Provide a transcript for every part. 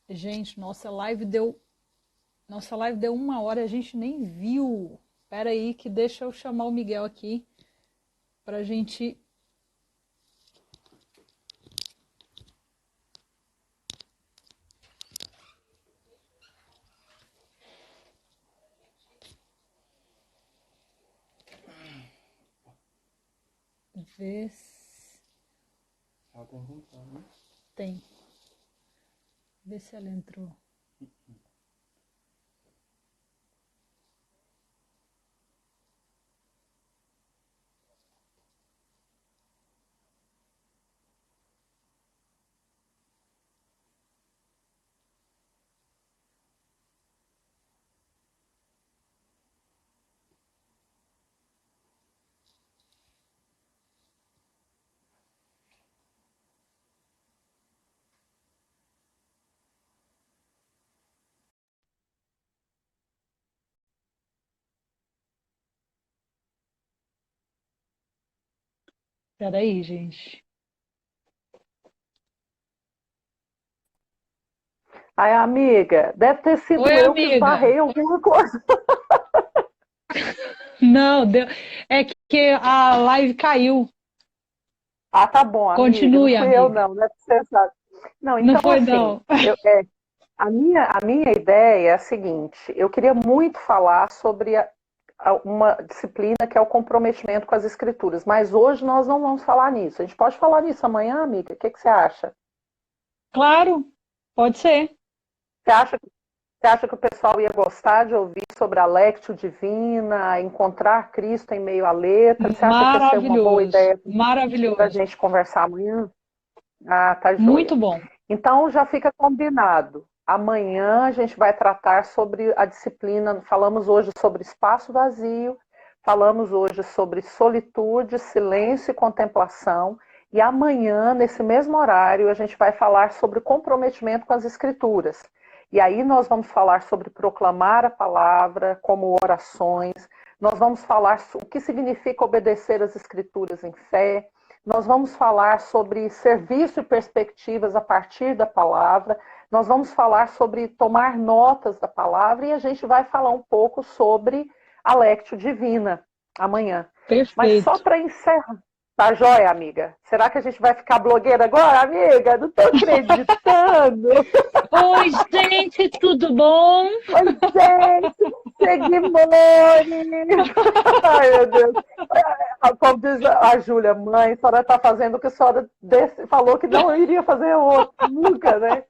Gente, nossa live deu 1 hora e a gente nem viu. Espera aí que deixa eu chamar o Miguel aqui pra gente ver se Ela tá encontrando, né? tem. Ver se ela entrou. Espera aí, gente. Ai, amiga, deve ter Oi, sido eu que amiga. esbarrei alguma coisa. Não, deu. É que a live caiu. Ah, tá bom, amiga, não Continue, fui eu amiga. não, né? Você sabe. Não, Não então foi, assim, não. a minha ideia é a seguinte, eu queria muito falar sobre uma disciplina que é o comprometimento com as escrituras, mas hoje nós não vamos falar nisso. A gente pode falar nisso amanhã, amiga? O que que você acha? Claro, pode ser. Você acha, você acha que o pessoal ia gostar de ouvir sobre a Lectio Divina, encontrar Cristo em meio à letra? Você acha que ia ser uma boa Maravilhoso. ideia para a Maravilhoso. gente conversar amanhã? Ah, tá joia. Muito bom. Então já fica combinado. Amanhã a gente vai tratar sobre a disciplina. Falamos hoje sobre espaço vazio, falamos hoje sobre solitude, silêncio e contemplação. E amanhã, nesse mesmo horário, a gente vai falar sobre comprometimento com as escrituras. E aí nós vamos falar sobre proclamar a palavra como orações. Nós vamos falar o que significa obedecer às escrituras em fé. Nós vamos falar sobre serviço e perspectivas a partir da palavra. Nós vamos falar sobre tomar notas da palavra e a gente vai falar um pouco sobre a Lectio Divina amanhã. Mas só Perfeito. para encerrar, tá joia, amiga? Será que a gente vai ficar blogueira agora, amiga? Não estou acreditando. Oi, gente, tudo bom? Oi, gente, seguimores. Ai, meu Deus. Como diz a Júlia, mãe, a senhora está fazendo o que a senhora falou que não iria fazer outro, nunca, né?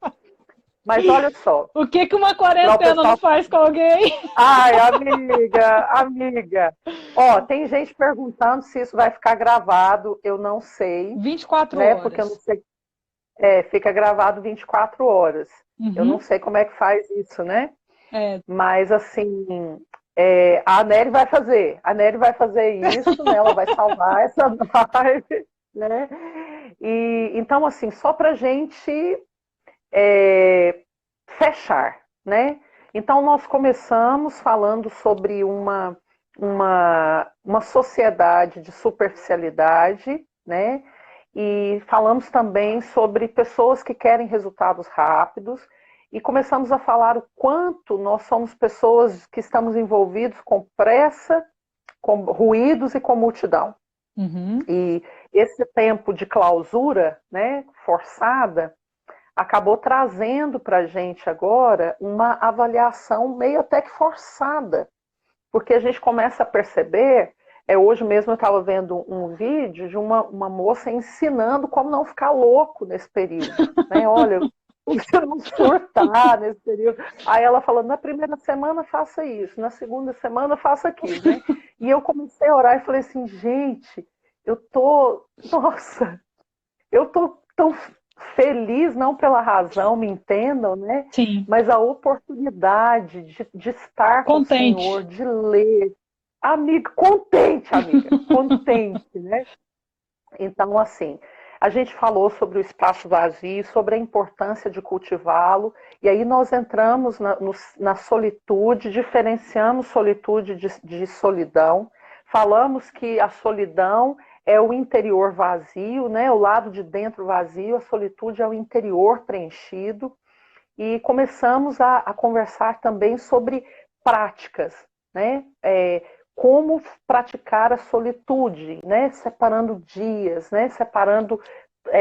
Mas olha só, O que que uma para o quarentena não pessoal. faz com alguém? Ai, amiga, amiga. Ó, tem gente perguntando se isso vai ficar gravado, eu não sei, 24 né? Porque eu não horas. sei. Fica gravado 24 horas. Eu não Uhum. sei como é que faz isso, né? É, Mas assim, a Nery vai fazer. A Nery vai fazer isso, né? Ela vai salvar essa live, né? E então, assim, só para gente fechar, né? Então, nós começamos falando sobre uma sociedade de superficialidade, né? E falamos também sobre pessoas que querem resultados rápidos e começamos a falar o quanto nós somos pessoas que estamos envolvidos com pressa, com ruídos e com multidão. uhum. E esse tempo de clausura, né, forçada, acabou trazendo para a gente agora uma avaliação meio até que forçada, porque a gente começa a perceber. Hoje mesmo eu estava vendo um vídeo de uma moça ensinando como não ficar louco nesse período. Né? Olha, você não surtar nesse período. Aí ela falando, na primeira semana faça isso, na segunda semana faça aquilo. Né? E eu comecei a orar e falei assim, gente, nossa, eu tô tão feliz, não pela razão, me entendam, né? Sim. Mas a oportunidade de estar com o Senhor, Contente. de ler. Amiga, contente, né? Então, assim, a gente falou sobre o espaço vazio, sobre a importância de cultivá-lo, e aí nós entramos na solitude, diferenciamos solitude de solidão, falamos que a solidão é o interior vazio, né? O lado de dentro vazio, a solitude é o interior preenchido, e começamos a conversar também sobre práticas, né? Como praticar a solitude, né? Separando dias, né? Separando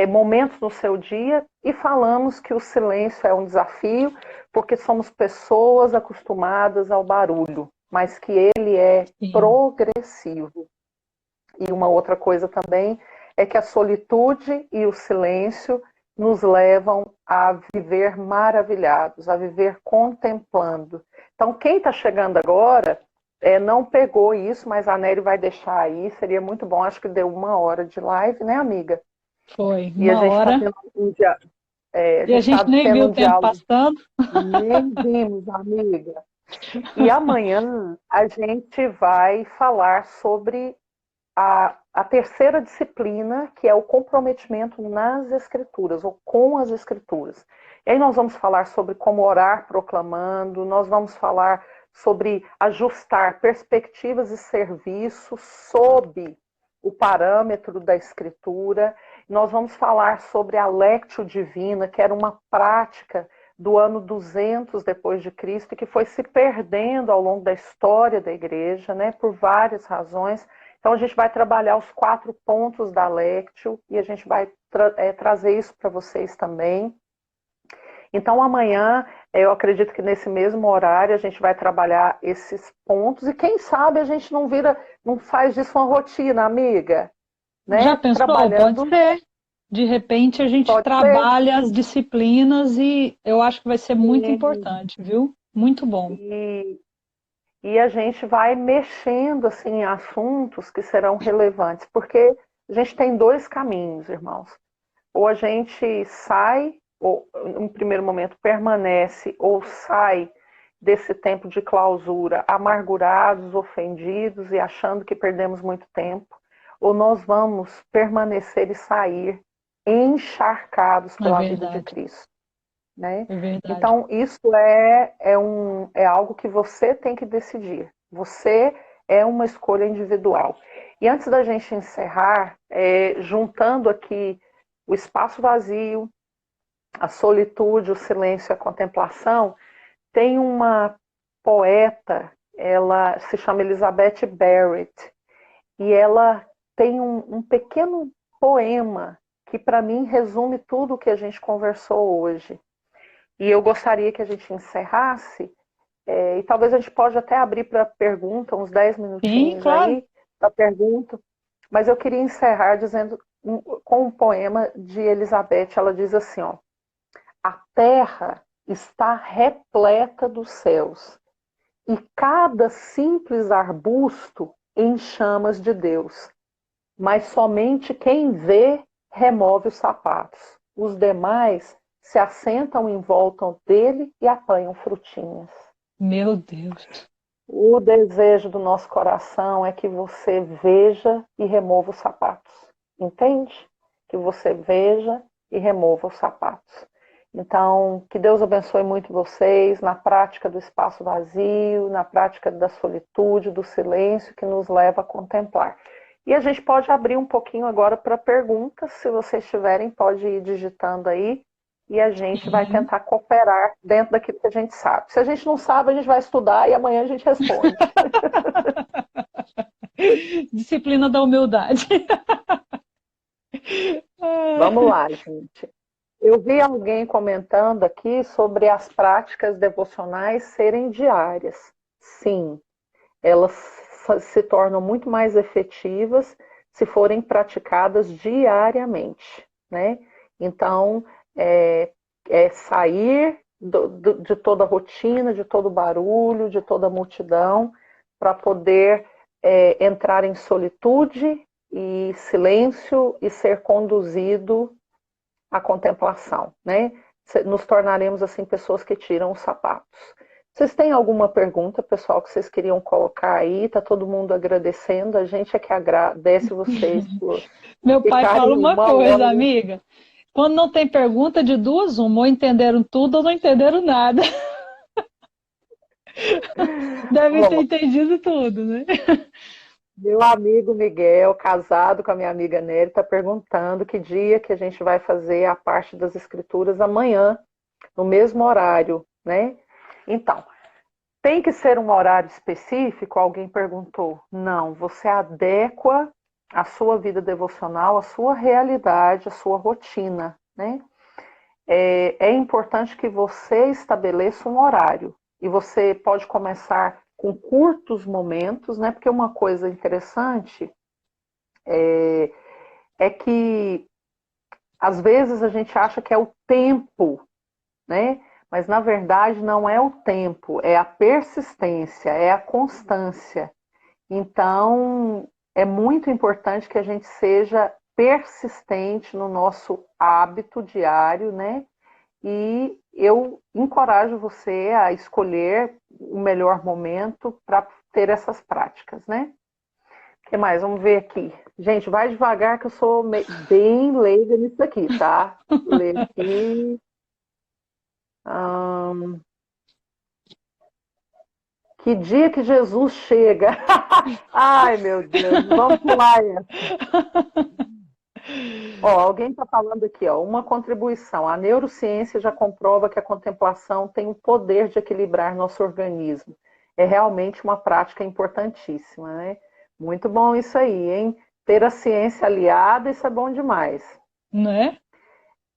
momentos no seu dia, e falamos que o silêncio é um desafio, porque somos pessoas acostumadas ao barulho, mas que ele é Sim. progressivo. E uma outra coisa também é que a solitude e o silêncio nos levam a viver maravilhados, a viver contemplando. Então, quem está chegando agora não pegou isso, mas a Nery vai deixar aí, seria muito bom. Acho que deu 1 hora de live, né, amiga? Foi E a uma gente está hora tendo um dia, a e a gente está gente nem tendo viu o um tempo diálogo, passando. nem vimos, amiga. E amanhã a gente vai falar sobre a terceira disciplina, que é o comprometimento nas escrituras, ou com as escrituras. E aí nós vamos falar sobre como orar proclamando, nós vamos falar sobre ajustar perspectivas e serviços sob o parâmetro da escritura. Nós vamos falar sobre a Lectio Divina, que era uma prática do ano 200 depois de Cristo, e que foi se perdendo ao longo da história da igreja, né, por várias razões. Então, a gente vai trabalhar os 4 pontos da Lectio e a gente vai trazer isso para vocês também. Então, amanhã, eu acredito que nesse mesmo horário, a gente vai trabalhar esses pontos. E quem sabe a gente não faz disso uma rotina, amiga, Já né? pensou? Pode Trabalhando, ser. De repente a gente pode ser. trabalha as disciplinas e eu acho que vai ser muito Sim. importante, viu? Muito bom. E, e a gente vai mexendo assim, em assuntos que serão relevantes, porque a gente tem 2 caminhos, irmãos. Ou a gente sai, ou em primeiro momento permanece, ou sai desse tempo de clausura amargurados, ofendidos e achando que perdemos muito tempo, ou nós vamos permanecer e sair encharcados É pela vida de verdade. Cristo, né? É verdade. Então, isso é algo que você tem que decidir. Você é uma escolha individual. E antes da gente encerrar, juntando aqui o espaço vazio, a solitude, o silêncio e a contemplação, tem uma poeta, ela se chama Elizabeth Barrett, e ela tem um pequeno poema que, para mim, resume tudo o que a gente conversou hoje. E eu gostaria que a gente encerrasse, e talvez a gente pode até abrir para pergunta, uns 10 Sim, minutinhos claro. aí, para pergunta, mas eu queria encerrar dizendo com um poema de Elizabeth. Ela diz assim, ó: a terra está repleta dos céus, e cada simples arbusto em chamas de Deus, mas somente quem vê remove os sapatos. Os demais se assentam em volta dele e apanham frutinhas. Meu Deus. O desejo do nosso coração é que você veja e remova os sapatos. Entende? Que você veja e remova os sapatos. Então, que Deus abençoe muito vocês na prática do espaço vazio, na prática da solitude, do silêncio que nos leva a contemplar. E a gente pode abrir um pouquinho agora para perguntas. Se vocês tiverem, pode ir digitando aí e a gente vai Sim. tentar cooperar dentro daquilo que a gente sabe. Se a gente não sabe, a gente vai estudar e amanhã a gente responde. Disciplina da humildade. Vamos lá, gente. Eu vi alguém comentando aqui sobre as práticas devocionais serem diárias. Sim, elas se tornam muito mais efetivas se forem praticadas diariamente, né? Então, sair de toda a rotina, de todo o barulho, de toda a multidão, para poder entrar em solitude e silêncio e ser conduzido à contemplação, né? Nos tornaremos assim pessoas que tiram os sapatos. Vocês têm alguma pergunta, pessoal, que vocês queriam colocar aí? Tá todo mundo agradecendo, a gente é que agradece vocês por Meu pai fala ficarem uma 1 hora. coisa, amiga. Quando não tem pergunta, de duas, uma, ou entenderam tudo ou não entenderam nada. Devem ter Ó, entendido tudo, né? meu amigo Miguel, casado com a minha amiga Nery, está perguntando que dia que a gente vai fazer a parte das escrituras amanhã. no mesmo horário, né? Então, tem que ser um horário específico? Alguém perguntou. Não, você adequa a sua vida devocional, a sua realidade, a sua rotina, né? É importante que você estabeleça um horário. E você pode começar com curtos momentos, né? Porque uma coisa interessante é que às vezes a gente acha que é o tempo, né? Mas na verdade não é o tempo, é a persistência, é a constância. Então, é muito importante que a gente seja persistente no nosso hábito diário, né? E eu encorajo você a escolher o melhor momento para ter essas práticas, né? O que mais? Vamos ver aqui. Gente, vai devagar que eu sou bem leiga nisso aqui, tá? Ler aqui. Hum, que dia que Jesus chega? Ai, meu Deus, vamos pular essa. Ó, alguém está falando aqui, ó, uma contribuição. A neurociência já comprova que a contemplação tem o poder de equilibrar nosso organismo. É realmente uma prática importantíssima, né? Muito bom isso aí, hein? Ter a ciência aliada, isso é bom demais. Né?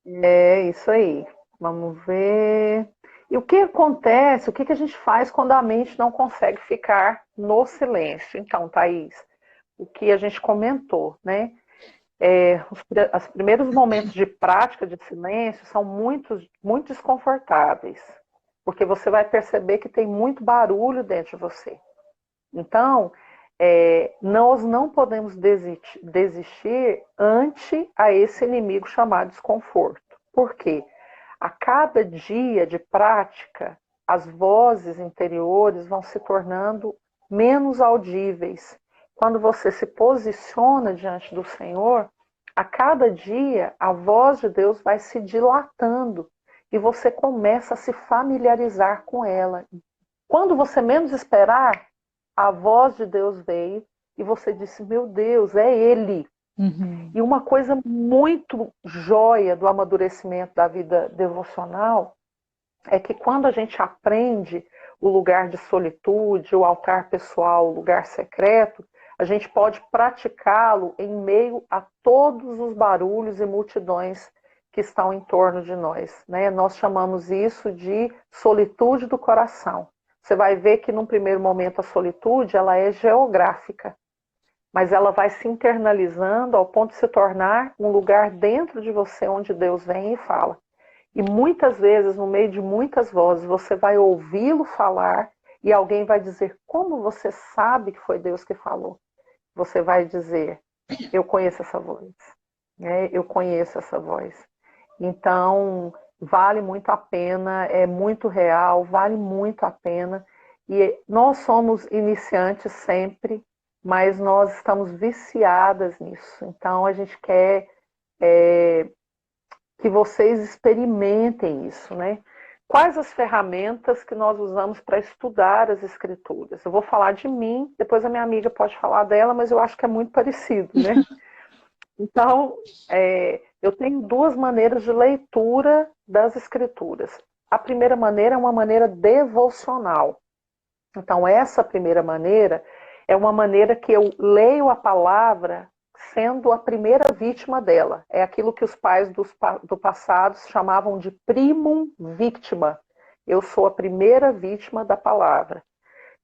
É isso aí. Vamos ver. E o que acontece, o que a gente faz quando a mente não consegue ficar no silêncio? Então, Thaís, o que a gente comentou, né? Os primeiros momentos de prática de silêncio são muito desconfortáveis, porque você vai perceber que tem muito barulho dentro de você. Então, nós não podemos desistir ante a esse inimigo chamado desconforto. Por quê? A cada dia de prática, as vozes interiores vão se tornando menos audíveis. Quando você se posiciona diante do Senhor, a cada dia a voz de Deus vai se dilatando e você começa a se familiarizar com ela. Quando você menos esperar, a voz de Deus veio e você disse: meu Deus, é Ele. Uhum. E uma coisa muito joia do amadurecimento da vida devocional é que quando a gente aprende o lugar de solitude, o altar pessoal, o lugar secreto, a gente pode praticá-lo em meio a todos os barulhos e multidões que estão em torno de nós, né? Nós chamamos isso de solitude do coração. Você vai ver que num primeiro momento a solitude ela é geográfica, mas ela vai se internalizando ao ponto de se tornar um lugar dentro de você onde Deus vem e fala. E muitas vezes, no meio de muitas vozes, você vai ouvi-lo falar e alguém vai dizer: como você sabe que foi Deus que falou? Você vai dizer: eu conheço essa voz, né? Eu conheço essa voz. Então, vale muito a pena, é muito real, vale muito a pena. E nós somos iniciantes sempre, mas nós estamos viciadas nisso. Então, a gente quer que vocês experimentem isso, né? Quais as ferramentas que nós usamos para estudar as escrituras? Eu vou falar de mim, depois a minha amiga pode falar dela, mas eu acho que é muito parecido, né? Então, eu tenho duas maneiras de leitura das escrituras. A primeira maneira é uma maneira devocional. Então, essa primeira maneira é uma maneira que eu leio a palavra sendo a primeira vítima dela. É aquilo que os pais do passado chamavam de primum victima. Eu sou a primeira vítima da palavra.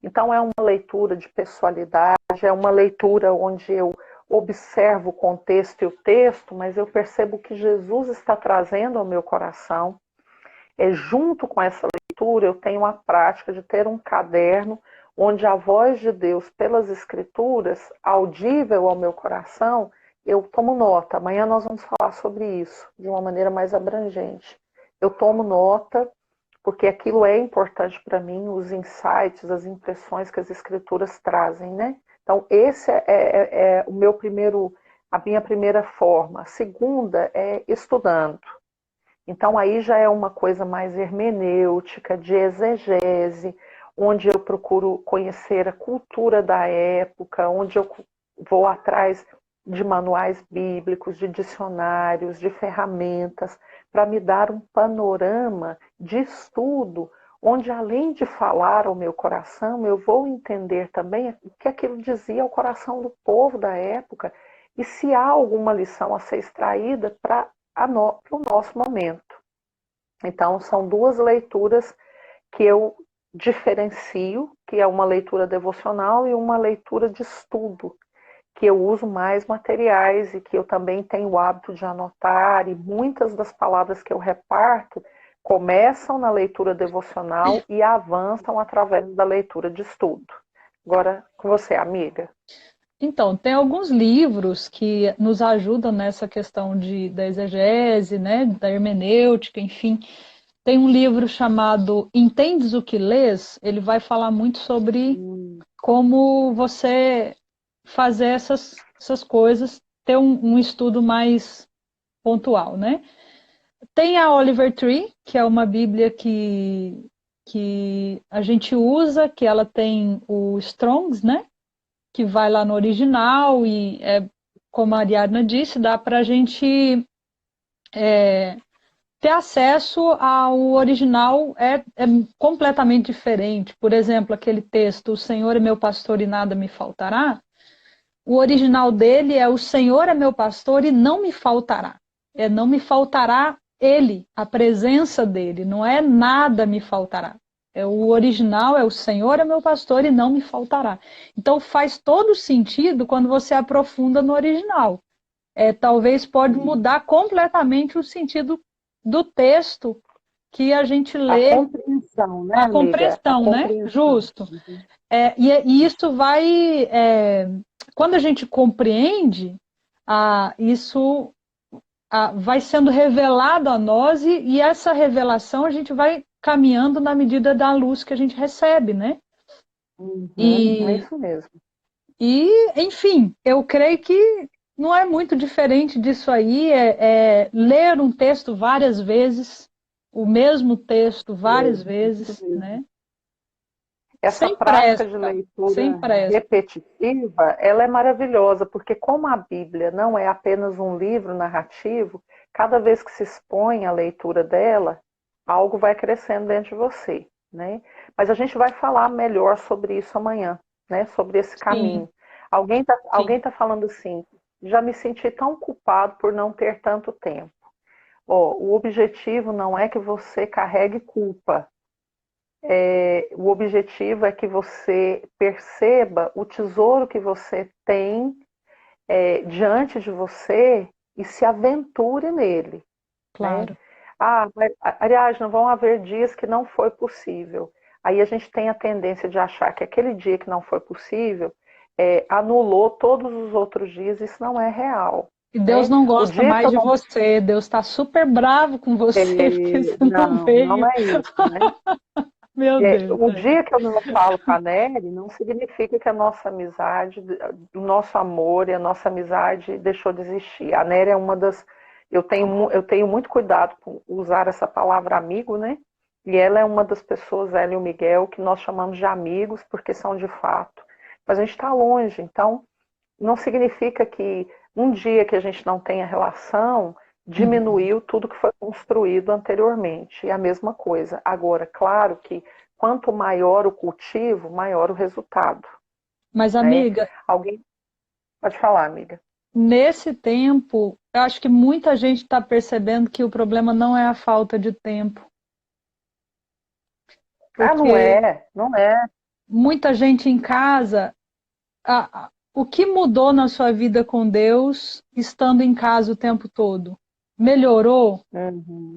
Então, é uma leitura de pessoalidade, é uma leitura onde eu observo o contexto e o texto, mas eu percebo que Jesus está trazendo ao meu coração. Junto com essa leitura, eu tenho a prática de ter um caderno onde a voz de Deus, pelas Escrituras, audível ao meu coração, eu tomo nota. Amanhã nós vamos falar sobre isso de uma maneira mais abrangente. Eu tomo nota porque aquilo é importante para mim, os insights, as impressões que as Escrituras trazem, né? Então, esse é a minha primeira forma. A segunda é estudando. Então, aí já é uma coisa mais hermenêutica, de exegese, onde eu procuro conhecer a cultura da época, onde eu vou atrás de manuais bíblicos, de dicionários, de ferramentas, para me dar um panorama de estudo, onde além de falar ao meu coração, eu vou entender também o que aquilo dizia ao coração do povo da época e se há alguma lição a ser extraída para o nosso momento. Então, são duas leituras que eu diferencio, que é uma leitura devocional e uma leitura de estudo, que eu uso mais materiais e que eu também tenho o hábito de anotar, e muitas das palavras que eu reparto começam na leitura devocional e avançam através da leitura de estudo. Agora, com você, amiga. Então, tem alguns livros que nos ajudam nessa questão da exegese, né, da hermenêutica, enfim. Tem um livro chamado Entendes o que Lês? Ele vai falar muito sobre como você fazer essas coisas, ter um estudo mais pontual, né? Tem a Oliver Tree, que é uma Bíblia que a gente usa, que ela tem o Strongs, né? Que vai lá no original e, como a Ariadna disse, dá para a gente ter acesso ao original é completamente diferente. Por exemplo, aquele texto, o Senhor é meu pastor e nada me faltará, o original dele é o Senhor é meu pastor e não me faltará. Não me faltará ele, a presença dele, não é nada me faltará. O original é o Senhor é meu pastor e não me faltará. Então faz todo sentido quando você aprofunda no original. Talvez pode mudar completamente o sentido do texto que a gente lê. A compreensão, né, a amiga? compreensão, né? Justo. E isso vai... quando a gente compreende, isso vai sendo revelado a nós e essa revelação a gente vai caminhando na medida da luz que a gente recebe, né? É isso mesmo. E, enfim, eu creio que não é muito diferente disso aí, ler um texto várias vezes, o mesmo texto várias vezes, né? Essa sem prática pressa, de leitura sem pressa. repetitiva, ela é maravilhosa, porque como a Bíblia não é apenas um livro narrativo, cada vez que se expõe a leitura dela, algo vai crescendo dentro de você, né? Mas a gente vai falar melhor sobre isso amanhã, né? Sobre esse caminho. Alguém tá falando assim, já me senti tão culpado por não ter tanto tempo. O objetivo não é que você carregue culpa. O objetivo é que você perceba o tesouro que você tem diante de você e se aventure nele. Claro. Né? Mas, Ariadna, vão haver dias que não foi possível. Aí a gente tem a tendência de achar que aquele dia que não foi possível anulou todos os outros dias. Isso não é real. E Deus não gosta mais de você. Deus está super bravo com você porque você não veio. Não é isso, né? Meu Deus. O dia que eu não falo com a Nery, não significa que a nossa amizade, o nosso amor e a nossa amizade deixou de existir. A Nery é uma das... Eu tenho muito cuidado com usar essa palavra amigo, né? E ela é uma das pessoas, ela e o Miguel, que nós chamamos de amigos, porque são de fato. Mas a gente está longe, então não significa que um dia que a gente não tenha relação diminuiu tudo que foi construído anteriormente. E a mesma coisa. Agora, claro que quanto maior o cultivo, maior o resultado. Mas, amiga... Alguém... Pode falar, amiga. Nesse tempo, eu acho que muita gente está percebendo que o problema não é a falta de tempo. Porque não é. Muita gente em casa... O que mudou na sua vida com Deus estando em casa o tempo todo? Melhorou?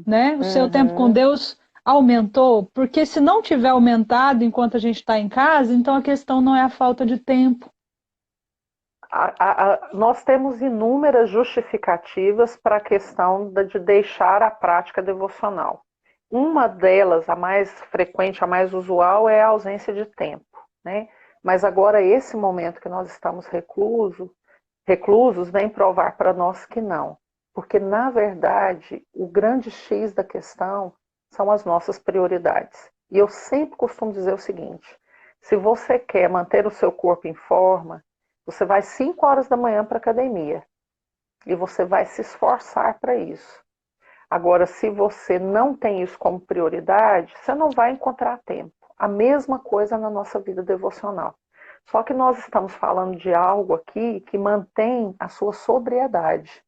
Né? O seu tempo com Deus aumentou? Porque se não tiver aumentado enquanto a gente está em casa, então a questão não é a falta de tempo. Nós temos inúmeras justificativas para a questão de deixar a prática devocional. Uma delas, a mais frequente, a mais usual, é a ausência de tempo, né? Mas agora, esse momento que nós estamos reclusos, vem provar para nós que não. Porque, na verdade, o grande X da questão são as nossas prioridades. E eu sempre costumo dizer o seguinte, se você quer manter o seu corpo em forma, Você vai 5 horas da manhã para a academia e você vai se esforçar para isso. Agora, se você não tem isso como prioridade, você não vai encontrar tempo. A mesma coisa na nossa vida devocional. Só que nós estamos falando de algo aqui que mantém a sua sobriedade,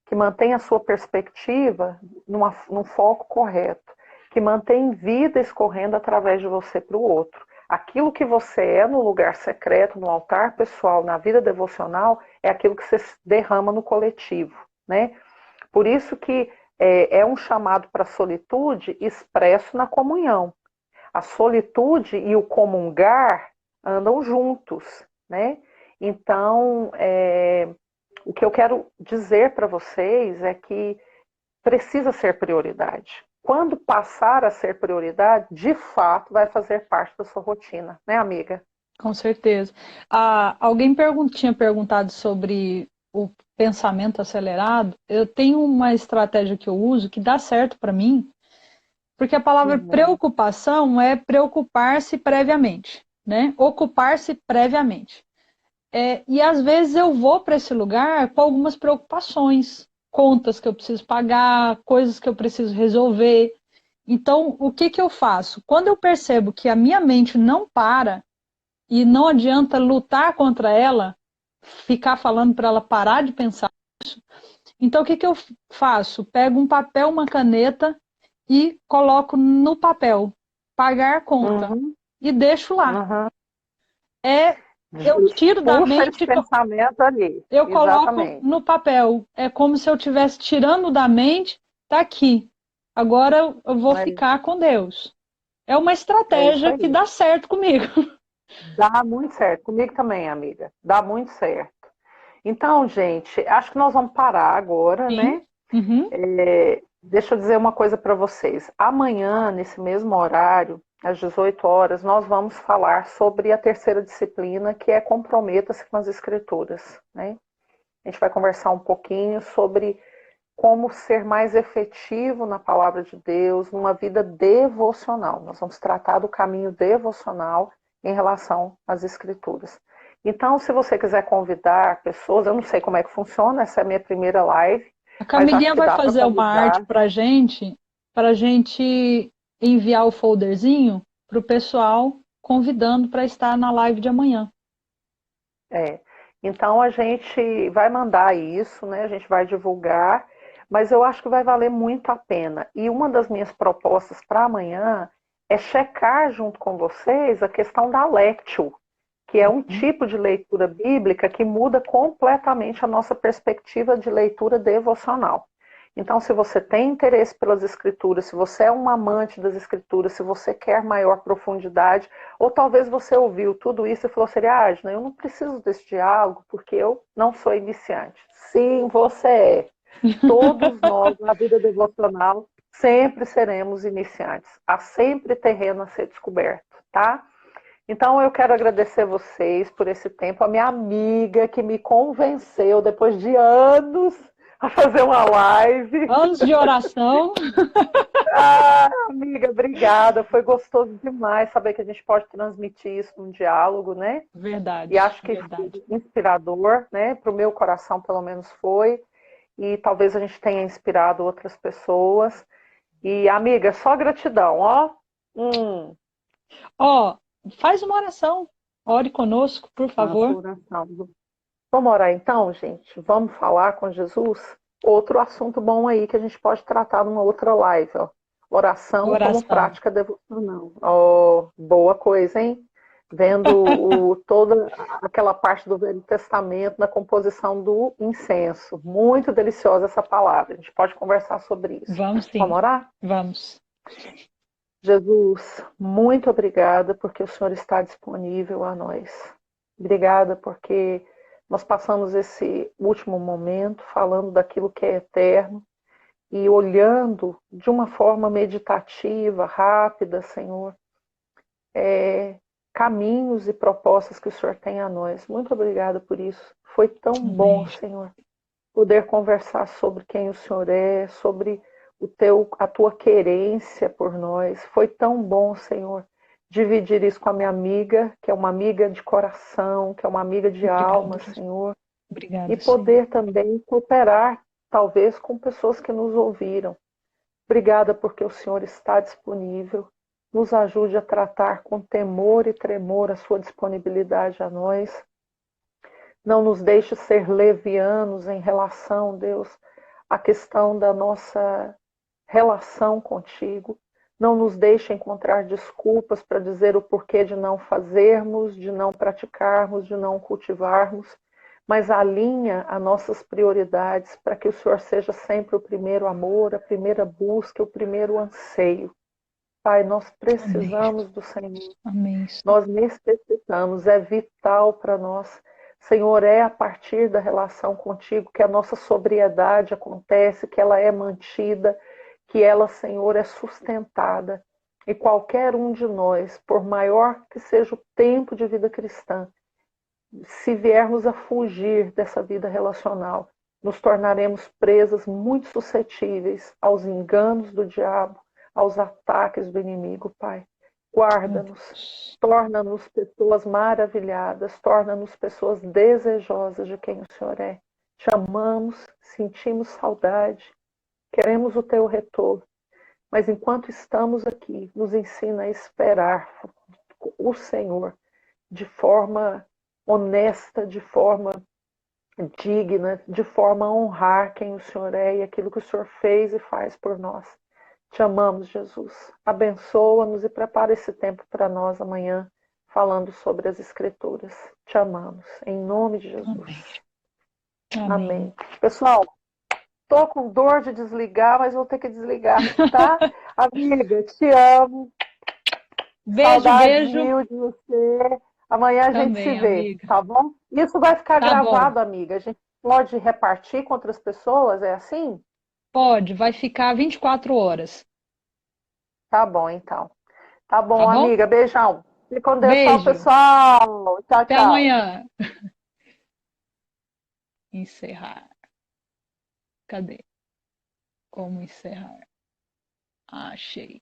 que mantém a sua perspectiva num foco correto, que mantém vida escorrendo através de você para o outro. Aquilo que você é no lugar secreto, no altar pessoal, na vida devocional, é aquilo que você derrama no coletivo, né? Por isso que é um chamado para a solitude expresso na comunhão. A solitude e o comungar andam juntos, né? Então, o que eu quero dizer para vocês é que precisa ser prioridade. Quando passar a ser prioridade, de fato vai fazer parte da sua rotina, né, amiga? Com certeza. Alguém tinha perguntado sobre o pensamento acelerado. Eu tenho uma estratégia que eu uso que dá certo para mim, porque a palavra preocupação é preocupar-se previamente, né? Ocupar-se previamente. E às vezes eu vou para esse lugar com algumas preocupações, contas que eu preciso pagar, coisas que eu preciso resolver. Então, o que que eu faço? Quando eu percebo que a minha mente não para e não adianta lutar contra ela, ficar falando para ela parar de pensar nisso, então o que que eu faço? Pego um papel, uma caneta e coloco no papel, pagar a conta, e deixo lá. Eu tiro da Puxa esse mente, pensamento ali. eu coloco Exatamente. no papel. É como se eu estivesse tirando da mente, tá aqui. Agora eu vou ficar com Deus. É uma É isso estratégia que aí. dá certo comigo. Dá muito certo. Comigo também, amiga. Dá muito certo. Então, gente, acho que nós vamos parar agora, Sim. né? Uhum. Deixa eu dizer uma coisa para vocês. Amanhã, nesse mesmo horário, às 18 horas, nós vamos falar sobre a terceira disciplina, que é Comprometa-se com as Escrituras, né? A gente vai conversar um pouquinho sobre como ser mais efetivo na palavra de Deus, numa vida devocional. Nós vamos tratar do caminho devocional em relação às Escrituras. Então, se você quiser convidar pessoas, eu não sei como é que funciona, essa é a minha primeira live, A mas acho Camilinha que vai dá para fazer uma arte convidar. para gente enviar o folderzinho para o pessoal, convidando para estar na live de amanhã. Então, a gente vai mandar isso, né? A gente vai divulgar, mas eu acho que vai valer muito a pena. E uma das minhas propostas para amanhã é checar junto com vocês a questão da Lectio, que é um tipo de leitura bíblica que muda completamente a nossa perspectiva de leitura devocional. Então, se você tem interesse pelas escrituras, se você é um amante das escrituras, se você quer maior profundidade, ou talvez você ouviu tudo isso e falou assim, Adna, eu não preciso desse diálogo porque eu não sou iniciante. Sim, você é. Todos nós, na vida devocional, sempre seremos iniciantes. Há sempre terreno a ser descoberto, tá? Então, eu quero agradecer vocês por esse tempo, a minha amiga que me convenceu, depois de anos, a fazer uma live. Anos de oração. Ah, amiga, obrigada. Foi gostoso demais saber que a gente pode transmitir isso num diálogo, né? Verdade, E acho que foi verdade. inspirador, né? Para o meu coração, pelo menos, foi. E talvez a gente tenha inspirado outras pessoas. E, amiga, só gratidão, ó. Ó, faz uma oração. Ore conosco, por Nossa favor. oração. Vamos orar então, gente? Vamos falar com Jesus? Outro assunto bom aí que a gente pode tratar numa outra live, ó. Oração como Oração. prática devocional. Ó, boa coisa, hein? Vendo toda aquela parte do Velho Testamento na composição do incenso. Muito deliciosa essa palavra. A gente pode conversar sobre isso. Vamos sim. Vamos orar? Vamos. Jesus, muito obrigada porque o Senhor está disponível a nós. Obrigada porque nós passamos esse último momento falando daquilo que é eterno e olhando de uma forma meditativa, rápida, Senhor, caminhos e propostas que o Senhor tem a nós. Muito obrigada por isso. Foi tão bom, Amém. Senhor, poder conversar sobre quem o Senhor é, sobre a tua querência por nós. Foi tão bom, Senhor, dividir isso com a minha amiga, que é uma amiga de coração, que é uma amiga de alma, Obrigada, Senhor, e obrigada, Senhor. poder também cooperar, talvez, com pessoas que nos ouviram. Obrigada porque o Senhor está disponível. Nos ajude a tratar com temor e tremor a sua disponibilidade a nós. Não nos deixe ser levianos em relação, Deus, à questão da nossa relação contigo. Não nos deixe encontrar desculpas para dizer o porquê de não fazermos, de não praticarmos, de não cultivarmos, mas alinha as nossas prioridades para que o Senhor seja sempre o primeiro amor, a primeira busca, o primeiro anseio. Pai, nós Amém. precisamos do Senhor. Amém. Nós necessitamos, é vital para nós. Senhor, é a partir da relação contigo que a nossa sobriedade acontece, que ela é mantida, que ela, Senhor, é sustentada. E qualquer um de nós, por maior que seja o tempo de vida cristã, se viermos a fugir dessa vida relacional, nos tornaremos presas muito suscetíveis aos enganos do diabo, aos ataques do inimigo, Pai. Guarda-nos, torna-nos pessoas maravilhadas, torna-nos pessoas desejosas de quem o Senhor é. Te amamos, sentimos saudade, queremos o teu retorno, mas enquanto estamos aqui, nos ensina a esperar o Senhor de forma honesta, de forma digna, de forma a honrar quem o Senhor é e aquilo que o Senhor fez e faz por nós. Te amamos, Jesus. Abençoa-nos e prepara esse tempo para nós amanhã, falando sobre as Escrituras. Te amamos. Em nome de Jesus. Amém. Amém. Pessoal, tô com dor de desligar, mas vou ter que desligar, tá? Amiga, te amo. Beijo, Saudades beijo. mil de você. Amanhã a gente se Também, vê, amiga. tá bom? Isso vai ficar Tá bom. gravado, amiga. A gente pode repartir com outras pessoas, é assim? Pode, vai ficar 24 horas. Tá bom, então. Tá Tá bom, bom? amiga. Beijão. Fique com Deus, tchau, Beijo. pessoal. Tchau, Até tchau. amanhã. Encerrar. Cadê? Como encerrar? Achei.